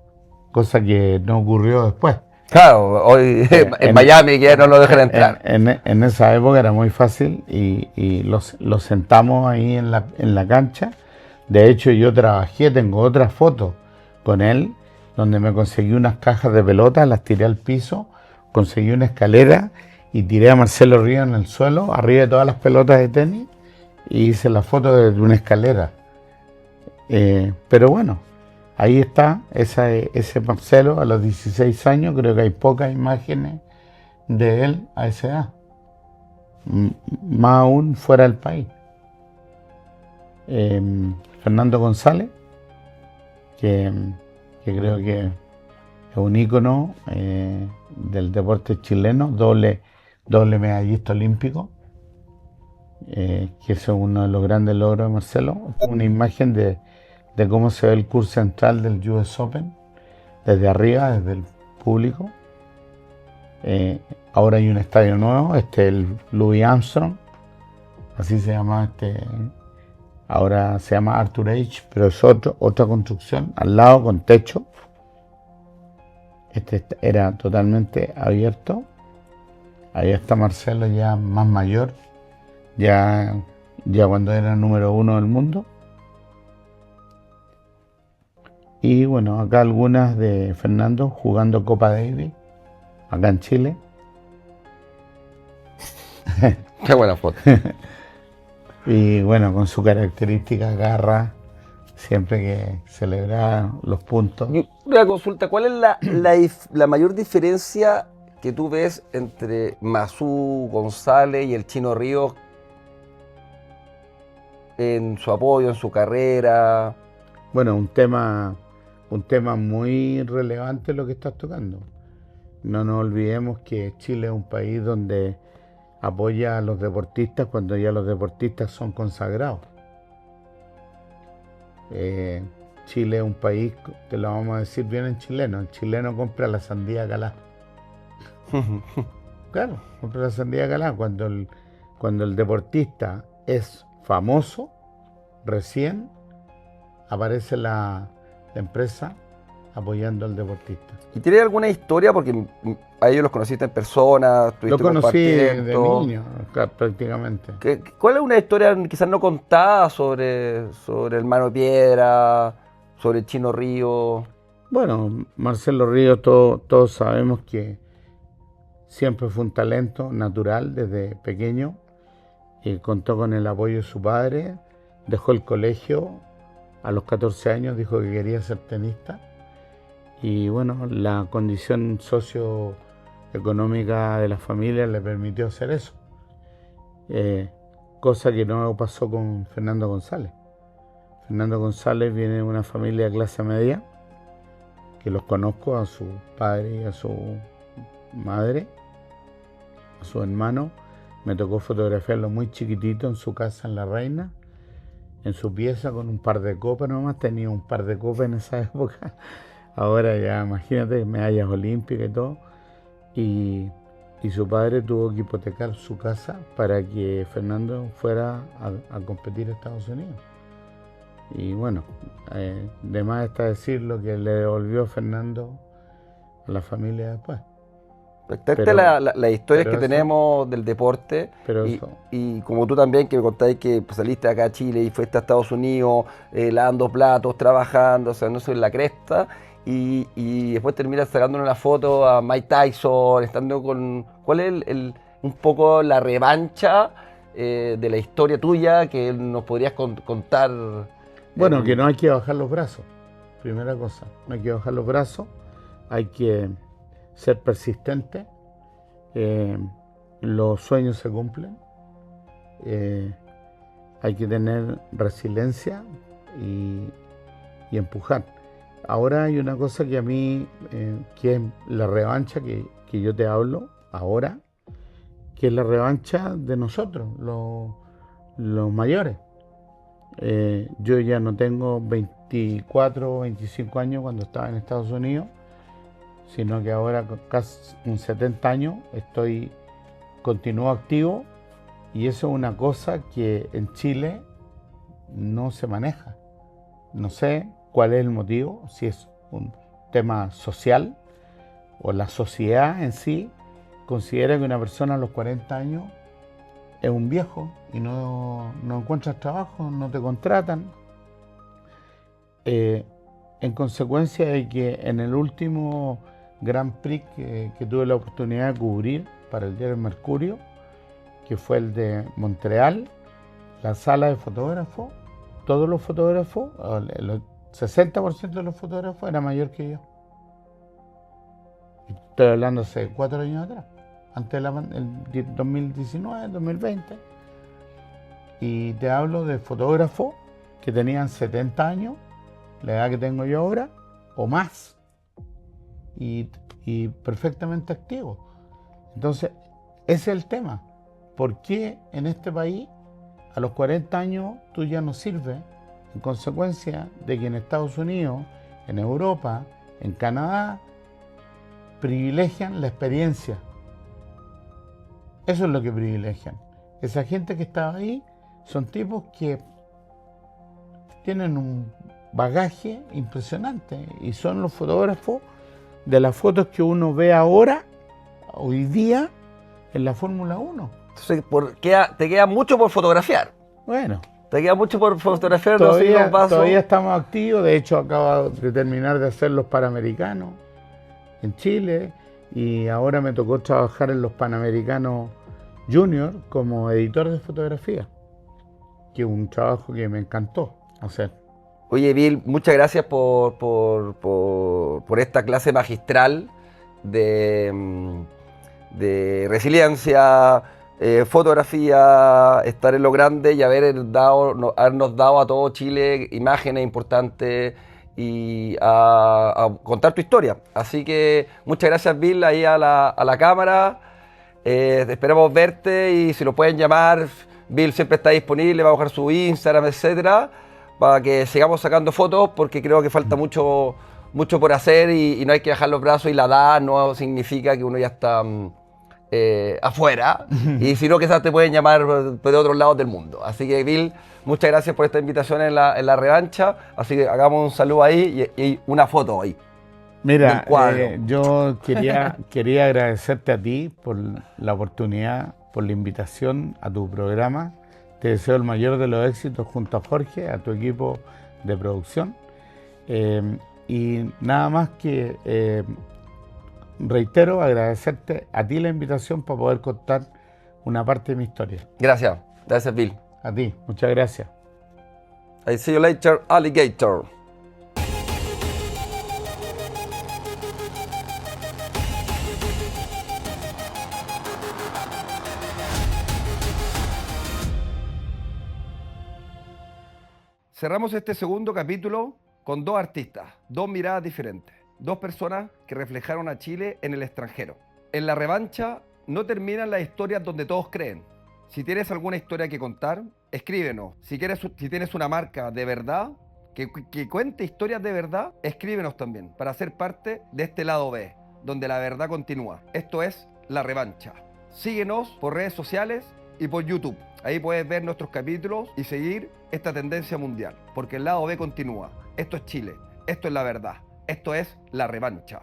cosa que no ocurrió después. Claro, hoy en Miami que ya no lo dejan entrar. En esa época era muy fácil y los sentamos ahí en la cancha. De hecho, yo tengo otras fotos con él, donde me conseguí unas cajas de pelota, las tiré al piso, conseguí una escalera y tiré a Marcelo Ríos en el suelo, arriba de todas las pelotas de tenis, y hice la foto desde una escalera. Pero bueno, ahí está ese Marcelo a los 16 años. Creo que hay pocas imágenes de él a esa edad, más aún fuera del país. Fernando González, que creo que es un ícono del deporte chileno, doble medallista olímpico, que es uno de los grandes logros de Marcelo. Una imagen de cómo se ve el curso central del US Open, desde arriba, desde el público. Ahora hay un estadio nuevo, el Louis Armstrong, así se llama ahora se llama Arthur Ashe, pero es otra construcción, al lado con techo. Era totalmente abierto. Ahí está Marcelo ya más mayor, ya cuando era número 1 del mundo. Y bueno, acá algunas de Fernando jugando Copa Davis, acá en Chile. Qué buena foto. Y bueno, con su característica garra, siempre que celebraba los puntos. Una consulta, ¿cuál es la mayor diferencia que tú ves entre Masú González y el Chino Ríos en su apoyo, en su carrera? Bueno, un tema muy relevante lo que estás tocando. No nos olvidemos que Chile es un país donde apoya a los deportistas cuando ya los deportistas son consagrados. Chile es un país, te lo vamos a decir bien en chileno, el chileno compra la sandía calá. Claro, compra la sandía calá. Cuando el deportista es famoso, recién aparece la empresa apoyando al deportista. ¿Y tienes alguna historia? Porque a ellos los conociste en persona, estuviste Lo conocí de compartiendo. niño, prácticamente. ¿Cuál es una historia quizás no contada sobre el Mano Piedra, sobre el Chino Ríos? Bueno, Marcelo Ríos, todos sabemos que siempre fue un talento natural desde pequeño. Contó con el apoyo de su padre, dejó el colegio a los 14 años, dijo que quería ser tenista. Y bueno, la condición socioeconómica de la familia le permitió hacer eso. Cosa que no pasó con Fernando González. Fernando González viene de una familia de clase media, que los conozco, a su padre y a su madre, a su hermano. Me tocó fotografiarlo muy chiquitito en su casa en La Reina, en su pieza con un par de copas nomás. Tenía un par de copas en esa época. Ahora ya, imagínate, medallas olímpicas y todo. Y su padre tuvo que hipotecar su casa para que Fernando fuera a competir a Estados Unidos. Y bueno, de más está decir lo que le devolvió Fernando a la familia después. Esta es Pero- las historias pero que eso- tenemos del deporte. pero y, eso- y como tú también, que me contáis que pues, saliste acá a Chile y fuiste a Estados Unidos lavando platos, trabajando, o sea, no soy la cresta. Y después terminas sacándole una foto a Mike Tyson, estando con... ¿Cuál es un poco la revancha de la historia tuya que nos podrías contar? Bueno, que no hay que bajar los brazos. Primera cosa, no hay que bajar los brazos, hay que ser persistente. Los sueños se cumplen. Hay que tener resiliencia y empujar. Ahora hay una cosa que a mí, que es la revancha que yo te hablo ahora, que es la revancha de nosotros, los mayores. Yo ya no tengo 24 o 25 años cuando estaba en Estados Unidos, sino que ahora con casi 70 años continúo activo, y eso es una cosa que en Chile no se maneja. No sé cuál es el motivo, si es un tema social o la sociedad en sí considera que una persona a los 40 años es un viejo y no encuentras trabajo, no te contratan. En consecuencia de que en el último Grand Prix que tuve la oportunidad de cubrir para el diario Mercurio, que fue el de Montreal, la sala de fotógrafos, todos los fotógrafos, el 60% de los fotógrafos era mayor que yo. Estoy hablando hace 4 años atrás, antes del 2019, 2020. Y te hablo de fotógrafos que tenían 70 años, la edad que tengo yo ahora, o más, y perfectamente activos. Entonces, ese es el tema. ¿Por qué en este país a los 40 años tú ya no sirves? En consecuencia de que en Estados Unidos, en Europa, en Canadá, privilegian la experiencia. Eso es lo que privilegian. Esa gente que estaba ahí son tipos que tienen un bagaje impresionante y son los fotógrafos de las fotos que uno ve ahora, hoy día, en la Fórmula 1. Entonces, te queda mucho por fotografiar. Bueno, Te queda mucho por fotografiar, no seguir los pasos. todavía estamos activos. De hecho, acabo de terminar de hacer los Panamericanos en Chile y ahora me tocó trabajar en los Panamericanos Junior como editor de fotografía, que es un trabajo que me encantó hacer. Oye, Bill, muchas gracias por esta clase magistral de resiliencia, fotografía, estar en lo grande y habernos dado a todo Chile imágenes importantes y a contar tu historia. Así que muchas gracias, Bill, ahí a la cámara. Esperamos verte y si lo pueden llamar, Bill siempre está disponible, va a bajar su Instagram, etcétera, para que sigamos sacando fotos, porque creo que falta mucho por hacer y no hay que bajar los brazos, y la edad no significa que uno ya está afuera, y sino que quizás te pueden llamar de otros lados del mundo. Así que, Bill, muchas gracias por esta invitación en la revancha, así que hagamos un saludo ahí y una foto ahí. Mira, del cuadro. yo quería agradecerte a ti por la oportunidad, por la invitación a tu programa. Te deseo el mayor de los éxitos junto a Jorge, a tu equipo de producción. Y nada más que reitero agradecerte a ti la invitación para poder contar una parte de mi historia. Gracias, Bill. A ti, muchas gracias. I see you later, alligator. Cerramos este segundo capítulo con dos artistas, dos miradas diferentes, dos personas que reflejaron a Chile en el extranjero. En la revancha no terminan las historias donde todos creen. Si tienes alguna historia que contar, escríbenos. Si tienes una marca de verdad, que cuente historias de verdad, escríbenos también, para ser parte de este lado B, donde la verdad continúa. Esto es La Revancha. Síguenos por redes sociales y por YouTube. Ahí puedes ver nuestros capítulos y seguir esta tendencia mundial, porque el lado B continúa. Esto es Chile, esto es la verdad, esto es La Revancha.